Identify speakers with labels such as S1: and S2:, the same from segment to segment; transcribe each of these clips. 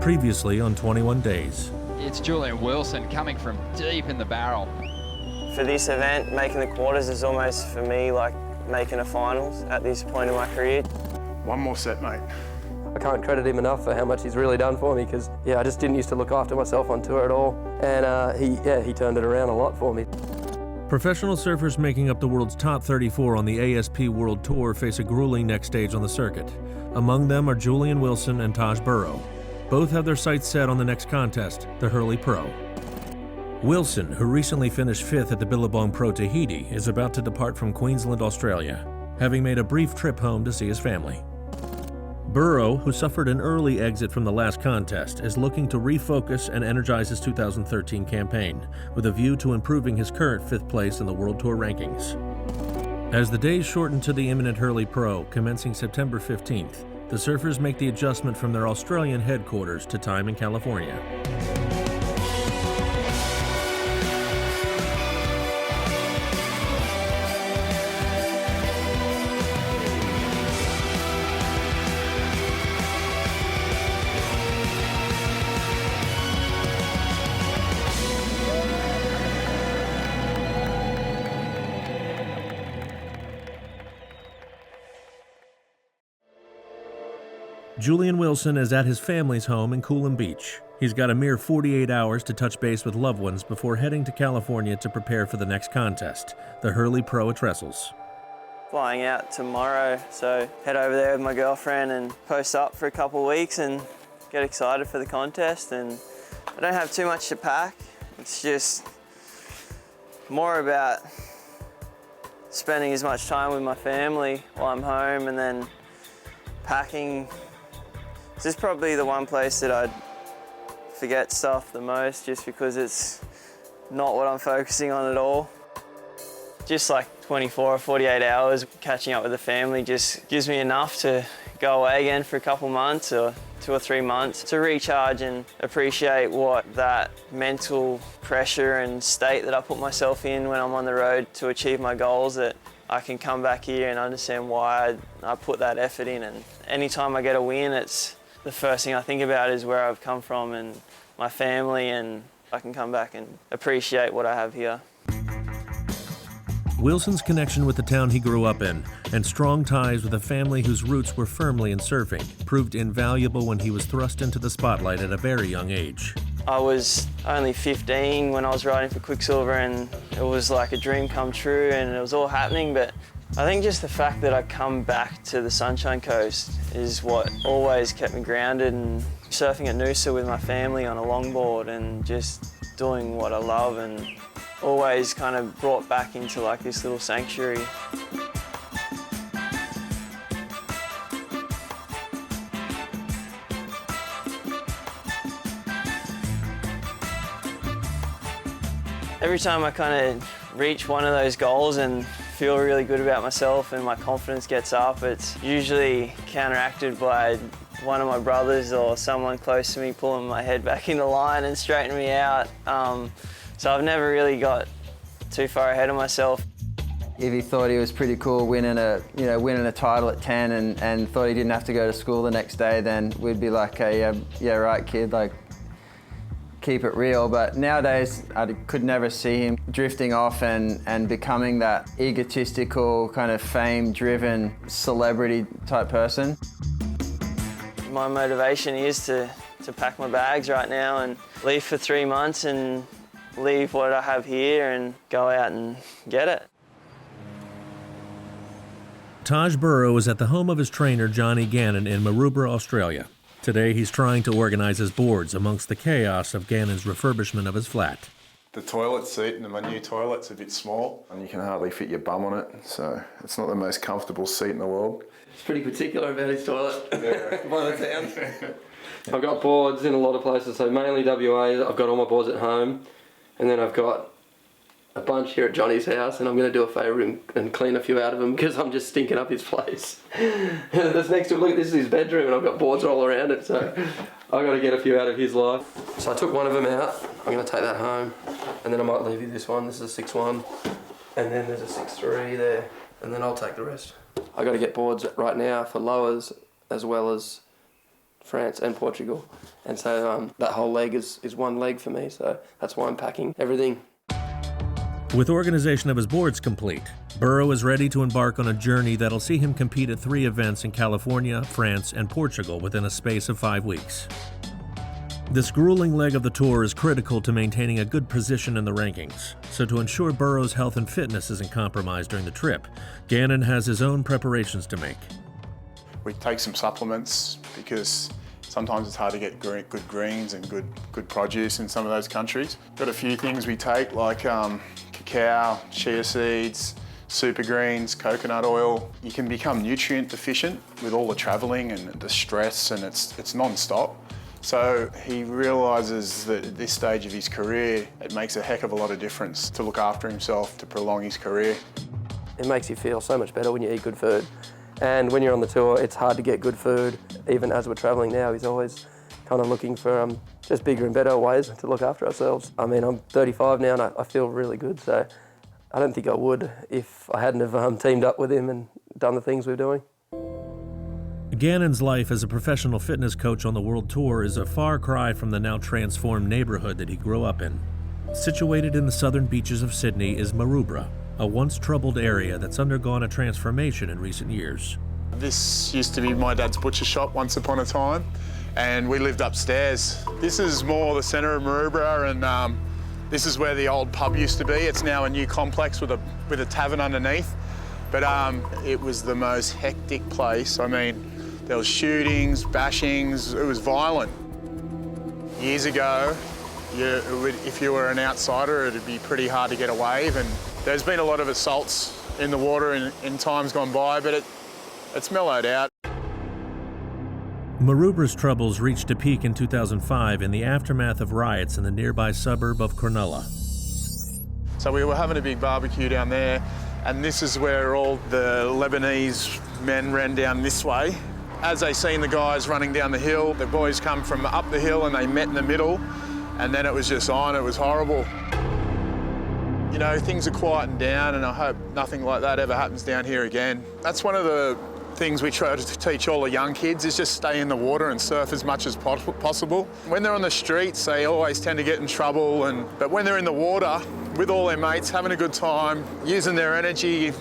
S1: Previously on 21 Days.
S2: It's Julian Wilson coming from deep in the barrel.
S3: For this event, making the quarters is almost, for me, like making a finals at this point in my career.
S4: One more set, mate.
S5: I can't credit him enough for how much he's really done for me because, I just didn't used to look after myself on tour at all. And he turned it around a lot for me.
S1: Professional surfers making up the world's top 34 on the ASP World Tour face a grueling next stage on the circuit. Among them are Julian Wilson and Taj Burrow. Both have their sights set on the next contest, the Hurley Pro. Wilson, who recently finished 5th at the Billabong Pro Tahiti, is about to depart from Queensland, Australia, having made a brief trip home to see his family. Burrow, who suffered an early exit from the last contest, is looking to refocus and energize his 2013 campaign, with a view to improving his current 5th place in the World Tour rankings. As the days shorten to the imminent Hurley Pro, commencing September 15th, the surfers make the adjustment from their Australian headquarters to time in California. Julian Wilson is at his family's home in Coolum Beach. He's got a mere 48 hours to touch base with loved ones before heading to California to prepare for the next contest, the Hurley Pro Trestles.
S3: Flying out tomorrow, so head over there with my girlfriend and post up for a couple of weeks and get excited for the contest. And I don't have too much to pack. It's just more about spending as much time with my family while I'm home, and then packing. This is probably the one place that I'd forget stuff the most, just because it's not what I'm focusing on at all. Just like 24 or 48 hours catching up with the family just gives me enough to go away again for a couple months or 2 or 3 months to recharge and appreciate what that mental pressure and state that I put myself in when I'm on the road to achieve my goals, that I can come back here and understand why I put that effort in. And anytime I get a win, it's the first thing I think about is where I've come from and my family, and I can come back and appreciate what I have here.
S1: Wilson's connection with the town he grew up in and strong ties with a family whose roots were firmly in surfing proved invaluable when he was thrust into the spotlight at a very young age.
S3: I was only 15 when I was riding for Quicksilver, and it was like a dream come true and it was all happening. But I think just the fact that I come back to the Sunshine Coast is what always kept me grounded, and surfing at Noosa with my family on a longboard and just doing what I love, and always kind of brought back into like this little sanctuary. Every time I kind of reach one of those goals and feel really good about myself and my confidence gets up, it's usually counteracted by one of my brothers or someone close to me pulling my head back into line and straightening me out. So I've never really got too far ahead of myself.
S6: If he thought he was pretty cool winning a title at 10 and thought he didn't have to go to school the next day, then we'd be like, hey, yeah, right, kid, like, keep it real. But nowadays, I could never see him drifting off and becoming that egotistical, kind of fame-driven celebrity type person.
S3: My motivation is to pack my bags right now and leave for 3 months and leave what I have here and go out and get it.
S1: Taj Burrow is at the home of his trainer, Johnny Gannon, in MAROUBRA, Australia. Today, he's trying to organize his boards amongst the chaos of Gannon's refurbishment of his flat.
S4: The toilet seat in my new toilet's a bit small, and you can hardly fit your bum on it, so it's not the most comfortable seat in the world.
S5: He's pretty particular about his toilet,
S4: Yeah.
S5: by the sounds. I've got boards in a lot of places, so mainly WA. I've got all my boards at home, and then I've got a bunch here at Johnny's house, and I'm going to do a favour and clean a few out of them because I'm just stinking up his place. This next to, look, this is his bedroom, and I've got boards all around it, so I've got to get a few out of his life. So I took one of them out. I'm going to take that home, and then I might leave you this one. This is a 6'1", and then there's a 6'3" there, and then I'll take the rest. I got to get boards right now for lowers as well as France and Portugal. And so that whole leg is one leg for me, so that's why I'm packing everything.
S1: With organization of his boards complete, Burrow is ready to embark on a journey that'll see him compete at 3 events in California, France, and Portugal within a space of 5 weeks. This grueling leg of the tour is critical to maintaining a good position in the rankings, so to ensure Burrow's health and fitness isn't compromised during the trip, Gannon has his own preparations to make.
S4: We take some supplements because sometimes it's hard to get good greens and good produce in some of those countries. Got a few things we take like cacao, chia seeds, super greens, coconut oil. You can become nutrient deficient with all the travelling and the stress, and it's non-stop. So he realises that at this stage of his career, it makes a heck of a lot of difference to look after himself, to prolong his career.
S5: It makes you feel so much better when you eat good food. And when you're on the tour, it's hard to get good food. Even as we're travelling now, he's always kind of looking for just bigger and better ways to look after ourselves. I mean, I'm 35 now and I feel really good, so I don't think I would if I hadn't have teamed up with him and done the things we're doing.
S1: Gannon's life as a professional fitness coach on the World Tour is a far cry from the now transformed neighborhood that he grew up in. Situated in the southern beaches of Sydney is MAROUBRA, a once troubled area that's undergone a transformation in recent years.
S4: This used to be my dad's butcher shop once upon a time, and we lived upstairs. This is more the centre of MAROUBRA, and this is where the old pub used to be. It's now a new complex with a tavern underneath, but it was the most hectic place. I mean, there was shootings, bashings, it was violent. Years ago, if you were an outsider, it'd be pretty hard to get a wave, and there's been a lot of assaults in the water in times gone by, but it's mellowed out.
S1: MAROUBRA's troubles reached a peak in 2005 in the aftermath of riots in the nearby suburb of Cronulla.
S4: So we were having a big barbecue down there, and this is where all the Lebanese men ran down this way. As they seen the guys running down the hill, the boys come from up the hill and they met in the middle, and then it was just on. It was horrible. You know, things are quieting down, and I hope nothing like that ever happens down here again. That's one of the things we try to teach all the young kids, is just stay in the water and surf as much as possible. When they're on the streets, they always tend to get in trouble, but when they're in the water with all their mates, having a good time, using their energy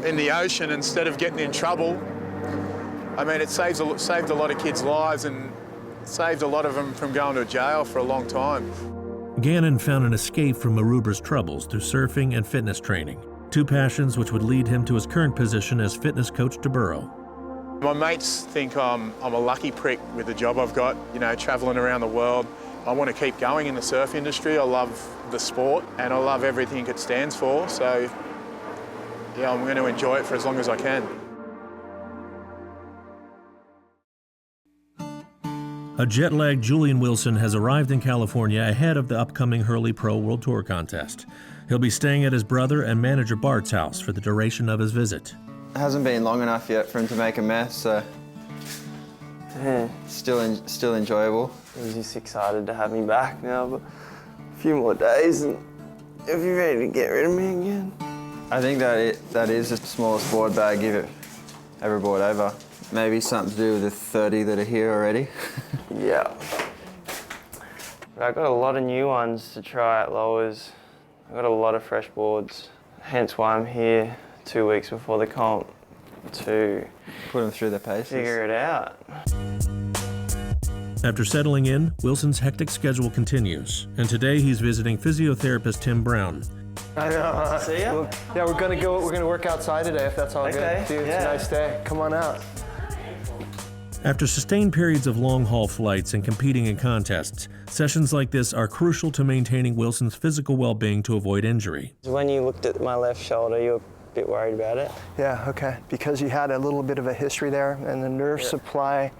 S4: in the ocean instead of getting in trouble, I mean, it saved a lot of kids' lives and saved a lot of them from going to jail for a long time.
S1: Gannon found an escape from MAROUBRA's troubles through surfing and fitness training, 2 passions which would lead him to his current position as fitness coach to Burrow.
S4: My mates think I'm a lucky prick with the job I've got, you know, travelling around the world. I want to keep going in the surf industry. I love the sport and I love everything it stands for, so yeah, I'm going to enjoy it for as long as I can.
S1: A jet-lagged Julian Wilson has arrived in California ahead of the upcoming Hurley Pro World Tour contest. He'll be staying at his brother and manager BART's house for the duration of his visit.
S6: It hasn't been long enough yet for him to make a mess, so still enjoyable.
S3: He's just excited to have me back now, but a few more days and he'll be ready to get rid of me again.
S6: I think that is the smallest board bag you've ever brought over. Maybe something to do with the 30 that are here already.
S3: Yeah. But I got a lot of new ones to try at Lowers. I got a lot of fresh boards, hence why I'm here 2 weeks before the comp to
S6: put them through the paces.
S3: Figure it out.
S1: After settling in, Wilson's hectic schedule continues, and today he's visiting physiotherapist Tim Brown.
S3: I know. See ya?
S7: Well, yeah, we're gonna work outside today if that's all
S3: Okay,
S7: good. Dude,
S3: yeah.
S7: It's a nice day. Come on out.
S1: After sustained periods of long-haul flights and competing in contests, sessions like this are crucial to maintaining Wilson's physical well-being to avoid injury.
S3: When you looked at my left shoulder, you were a bit worried about it?
S7: Yeah, okay. Because you had a little bit of a history there, and the nerve supply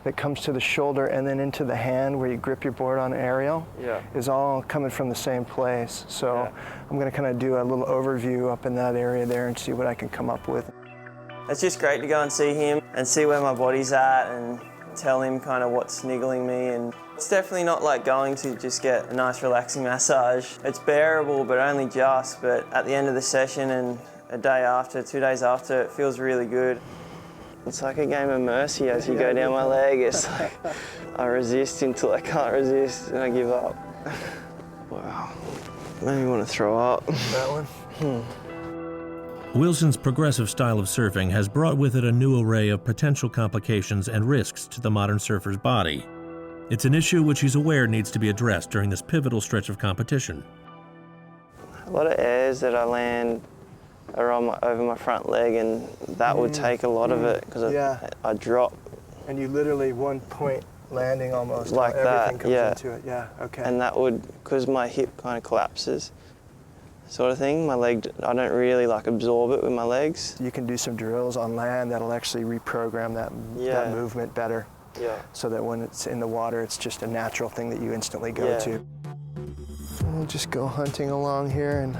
S7: that comes to the shoulder and then into the hand where you grip your board on an aerial is all coming from the same place. So I'm going to kind of do a little overview up in that area there and see what I can come up with.
S3: It's just great to go and see him and see where my body's at and tell him kind of what's niggling me. And it's definitely not like going to just get a nice relaxing massage. It's bearable, but only just. But at the end of the session and a day after, 2 days after, it feels really good. It's like a game of mercy as you go down my leg. It's like I resist until I can't resist and I give up. Wow, made me want to throw up.
S7: That one?
S1: Wilson's progressive style of surfing has brought with it a new array of potential complications and risks to the modern surfer's body. It's an issue which he's aware needs to be addressed during this pivotal stretch of competition.
S3: A lot of airs that I land are over my front leg, and that would take a lot of it because I drop.
S7: And you literally one point landing almost.
S3: Like
S7: everything
S3: that,
S7: comes
S3: yeah.
S7: into it. Yeah, okay.
S3: And that would, because my hip kind of collapses, sort of thing. My leg, I don't really like absorb it with my legs.
S7: You can do some drills on land that'll actually reprogram that movement better.
S3: Yeah.
S7: So that when it's in the water, it's just a natural thing that you instantly go to. We'll just go hunting along here and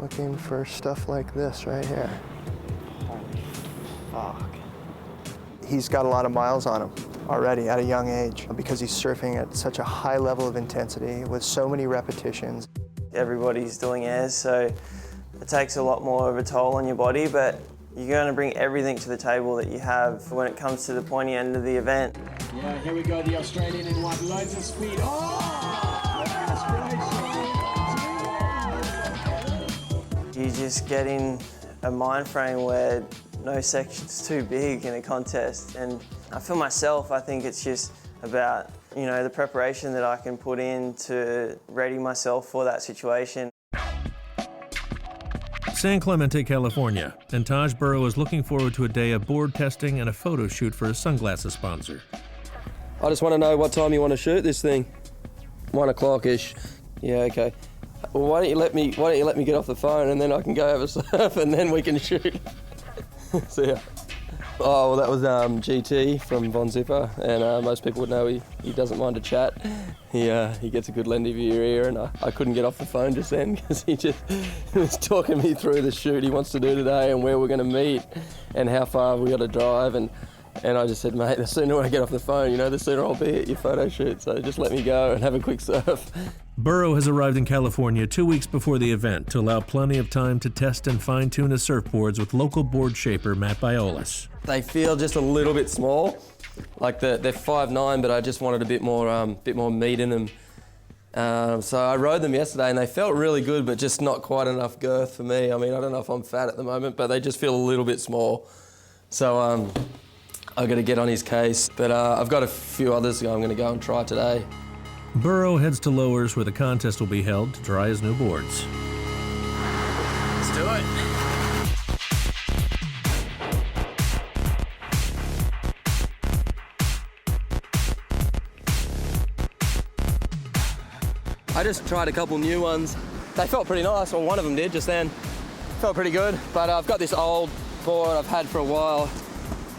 S7: looking for stuff like this right here.
S3: Holy fuck.
S7: He's got a lot of miles on him already at a young age because he's surfing at such a high level of intensity with so many repetitions.
S3: Everybody's doing airs, so it takes a lot more of a toll on your body, but you're going to bring everything to the table that you have when it comes to the pointy end of the event.
S8: Yeah, here we go, the Australian in one, loads of speed.
S3: You just get in a mind frame where no section's too big in a contest, and for myself, I think it's just about the preparation that I can put in to ready myself for that situation.
S1: San Clemente, California, and Taj Burrow is looking forward to a day of board testing and a photo shoot for his sunglasses sponsor.
S5: I just want to know what time you want to shoot this thing. 1 o'clock-ish. Yeah, okay. Well, why don't you let me get off the phone and then I can go have a surf and then we can shoot. See ya. Oh, well, that was GT from Von Zipper, and most people would know he doesn't mind a chat. He gets a good lend of your ear, and I couldn't get off the phone just then because he just was talking me through the shoot he wants to do today and where we're going to meet and how far we got to drive. And I just said, mate, the sooner I get off the phone, the sooner I'll be at your photo shoot, so just let me go and have a quick surf.
S1: Burrow has arrived in California 2 weeks before the event to allow plenty of time to test and fine-tune his surfboards with local board shaper Matt Biolis.
S5: They feel just a little bit small, like they're 5'9", but I just wanted a bit more meat in them. So I rode them yesterday and they felt really good, but just not quite enough girth for me. I mean, I don't know if I'm fat at the moment, but they just feel a little bit small. So I've got to get on his case, but I've got a few others I'm going to go and try today.
S1: Burrow heads to Lowers where the contest will be held to try his new boards.
S5: Let's do it. I just tried a couple new ones. They felt pretty nice, or one of them did just then. Felt pretty good, but I've got this old board I've had for a while,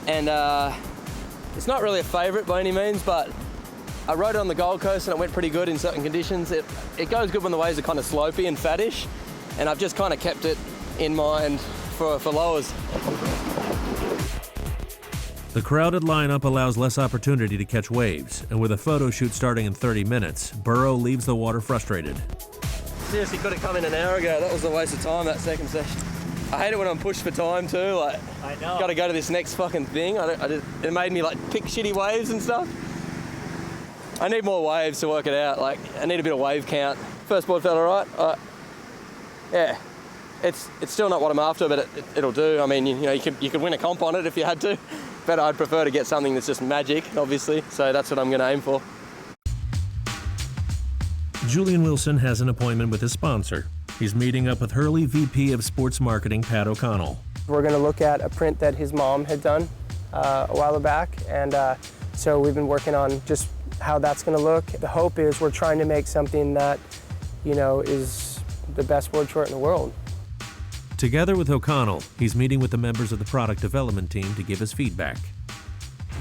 S5: and it's not really a favourite by any means, but I rode it on the Gold Coast and it went pretty good in certain conditions. It goes good when the waves are kind of slopey and fattish, and I've just kind of kept it in mind for Lowers.
S1: The crowded lineup allows less opportunity to catch waves, and with a photo shoot starting in 30 minutes, Burrow leaves the water frustrated.
S5: Seriously, could have come in an hour ago. That was a waste of time, that second session. I hate it when I'm pushed for time too. Like, I know. Got to go to this next fucking thing. It made me like pick shitty waves and stuff. I need more waves to work it out. Like, I need a bit of wave count. First board felt all right. Yeah, it's still not what I'm after, but it'll do. I mean, you could win a comp on it if you had to, but I'd prefer to get something that's just magic, obviously. So that's what I'm going to aim for.
S1: Julian Wilson has an appointment with his sponsor. He's meeting up with Hurley VP of Sports Marketing, Pat O'Connell.
S9: We're going to look at a print that his mom had done a while back, and so we've been working on just how that's going to look. The hope is we're trying to make something that, is the best board short in the world.
S1: Together with O'Connell, he's meeting with the members of the product development team to give his feedback.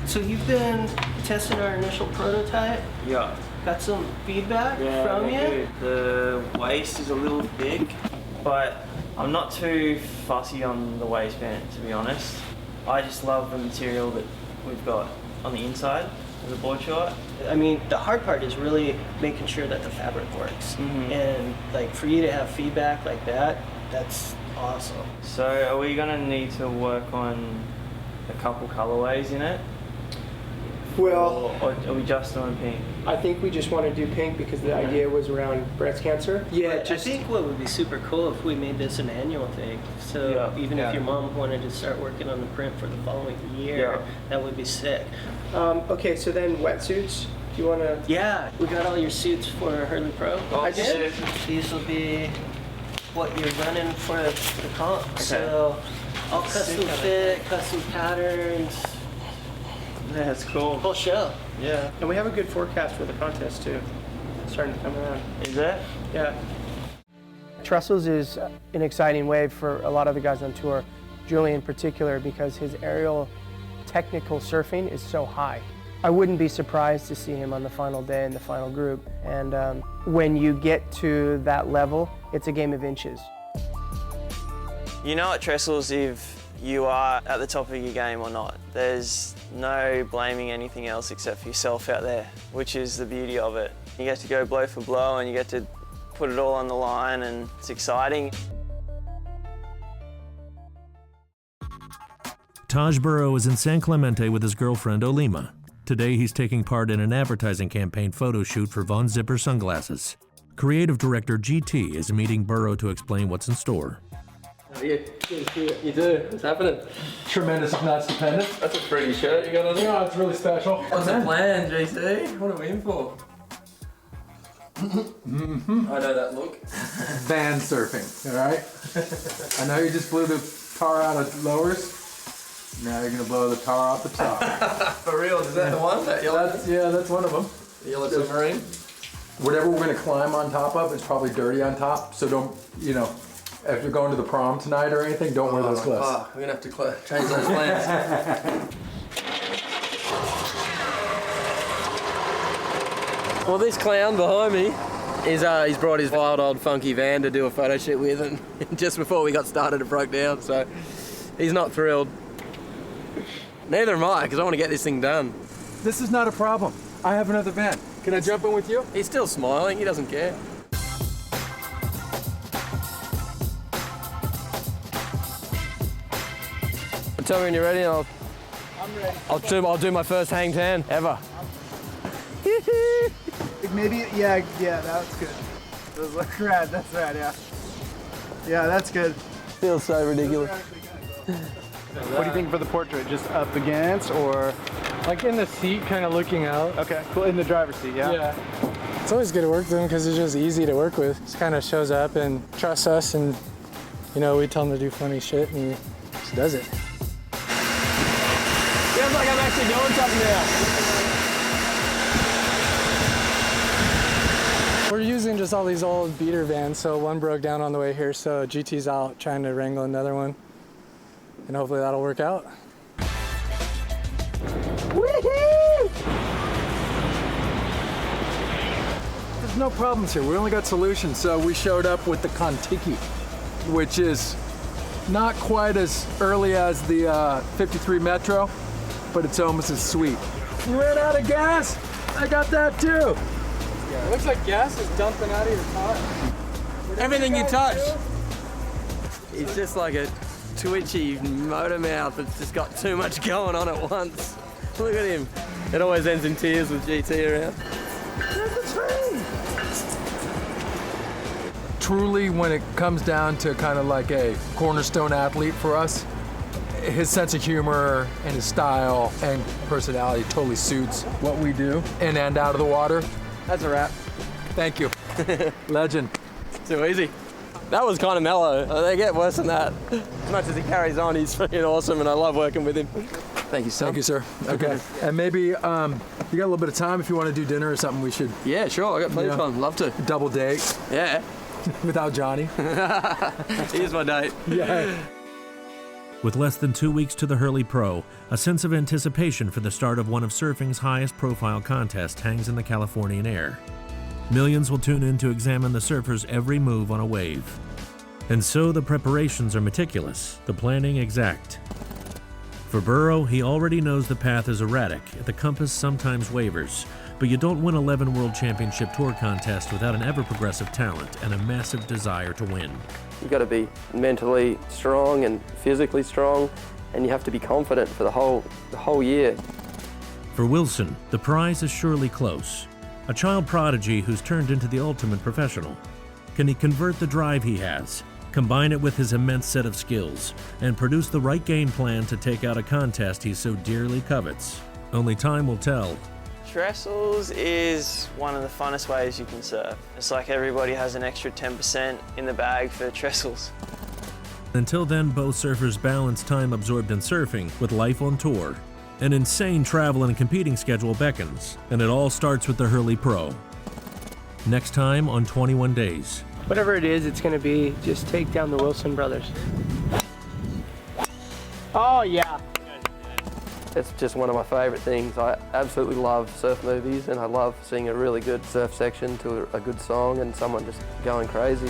S9: So you've been testing our initial prototype?
S3: Yeah.
S9: Got some feedback from you?
S3: Good. The waist is a little big, but I'm not too fussy on the waistband, to be honest. I just love the material that we've got on the inside of the board short.
S9: I mean, the hard part is really making sure that the fabric works. Mm-hmm. And like for you to have feedback like that, that's awesome.
S3: So are we gonna need to work on a couple colorways in it?
S9: Well,
S3: Or are we just doing pink?
S9: I think we just want to do pink because the idea was around breast cancer.
S10: Yeah, I think what would be super cool if we made this an annual thing. So even if your mom wanted to start working on the print for the following year, that would be sick.
S9: Okay, so then wetsuits. Do you want to?
S10: Yeah, we got all your suits for Hurley Pro.
S3: Oh,
S9: I did.
S10: These will be what you're running for the comp. Okay. So all custom fit, custom patterns.
S3: Yeah, that's cool.
S10: Whole show.
S3: Yeah.
S9: And we have a good forecast for the contest too. It's starting to come around.
S3: Is that?
S9: Yeah. Trestles is an exciting wave for a lot of the guys on tour, Julian in particular, because his aerial technical surfing is so high. I wouldn't be surprised to see him on the final day in the final group. And when you get to that level, it's a game of inches.
S3: You know at Trestles if you are at the top of your game or not. There's no blaming anything else except for yourself out there, which is the beauty of it. You get to go blow for blow and you get to put it all on the line, and it's exciting.
S1: Taj Burrow is in San Clemente with his girlfriend Olima. Today he's taking part in an advertising campaign photo shoot for Von Zipper sunglasses. Creative director GT is meeting Burrow to explain what's in store.
S5: You do. What's happening?
S11: Tremendous if not stupendous.
S5: That's a pretty shirt you got on there.
S11: Yeah, it's really special.
S5: What's the plan, JC? What are we in for? I know that look.
S11: Van surfing, all right? I know you just blew the tar out of Lowers. Now you're gonna blow the tar off the top.
S5: For real, is that the one? That yellow?
S11: That's one of them.
S5: The yellow submarine?
S11: Whatever we're gonna climb on top of is probably dirty on top, so don't, you know, if you're going to the prom tonight or anything, don't wear those gloves.
S5: Oh, we're gonna have to change those plans. Well, this clown behind me is he's brought his wild old funky van to do a photo shoot with, and just before we got started it broke down, so he's not thrilled. Neither am I, because I want to get this thing done.
S11: This is not a problem. I have another van. Can I jump in with you?
S5: He's still smiling, he doesn't care. Tell me when you're ready, and
S9: I'm ready.
S5: I'll do my first hang tan ever.
S7: Maybe, yeah, that's good. Those look rad, that's rad, yeah. Yeah, that's good.
S5: Feels so ridiculous.
S7: What do you think for the portrait? Just up against or?
S12: Like in the seat, kind of looking out.
S7: Okay, cool, in the driver's seat, yeah?
S12: Yeah. It's always good to work with him because he's just easy to work with. Just kind of shows up and trusts us, and you know, we tell him to do funny shit and he just does it.
S5: Feels like I'm actually doing something now.
S12: We're using just all these old beater vans, so one broke down on the way here, so GT's out trying to wrangle another one, and hopefully that'll work out.
S7: Woohoo! There's no problems here. We only got solutions.
S11: So we showed up with the Kontiki, which is not quite as early as the 53 Metro, but it's almost as sweet. You ran out of gas? I got that too.
S12: It looks like gas is dumping out of your car.
S5: Everything you touch. It's just like a twitchy motor mouth that's just got too much going on at once. Look at him. It always ends in tears with GT around.
S11: There's a tree! Truly, when it comes down to kind of like a cornerstone athlete for us, his sense of humor and his style and personality totally suits what we do in and out of the water.
S5: That's a wrap.
S11: Thank you. Legend.
S5: Too easy. That was kind of mellow. They get worse than that. As much as he carries on, he's freaking awesome, and I love working with him. Thank you, sir.
S11: Thank you, sir. Okay. And maybe you got a little bit of time if you want to do dinner or something. We should.
S5: Yeah, sure. I got plenty of time. Love to.
S11: Double date.
S5: Yeah.
S11: Without Johnny.
S5: Here's my date.
S11: Yeah.
S1: With less than 2 weeks to the Hurley Pro, a sense of anticipation for the start of one of surfing's highest profile contests hangs in the Californian air. Millions will tune in to examine the surfer's every move on a wave. And so the preparations are meticulous, the planning exact. For Burrow, he already knows the path is erratic, the compass sometimes wavers, but you don't win 11 World Championship Tour contests without an ever-progressive talent and a massive desire to win.
S5: You've got to be mentally strong and physically strong, and you have to be confident for the whole year.
S1: For Wilson, the prize is surely close. A child prodigy who's turned into the ultimate professional. Can he convert the drive he has, combine it with his immense set of skills, and produce the right game plan to take out a contest he so dearly covets? Only time will tell.
S3: Trestles is one of the funnest ways you can surf. It's like everybody has an extra 10% in the bag for trestles.
S1: Until then, both surfers balance time absorbed in surfing with life on tour. An insane travel and competing schedule beckons, and it all starts with the Hurley Pro. Next time on 21 Days.
S9: Whatever it is, it's going to be just take down the Wilson brothers. Oh, yeah.
S5: It's just one of my favourite things. I absolutely love surf movies, and I love seeing a really good surf section to a good song and someone just going crazy.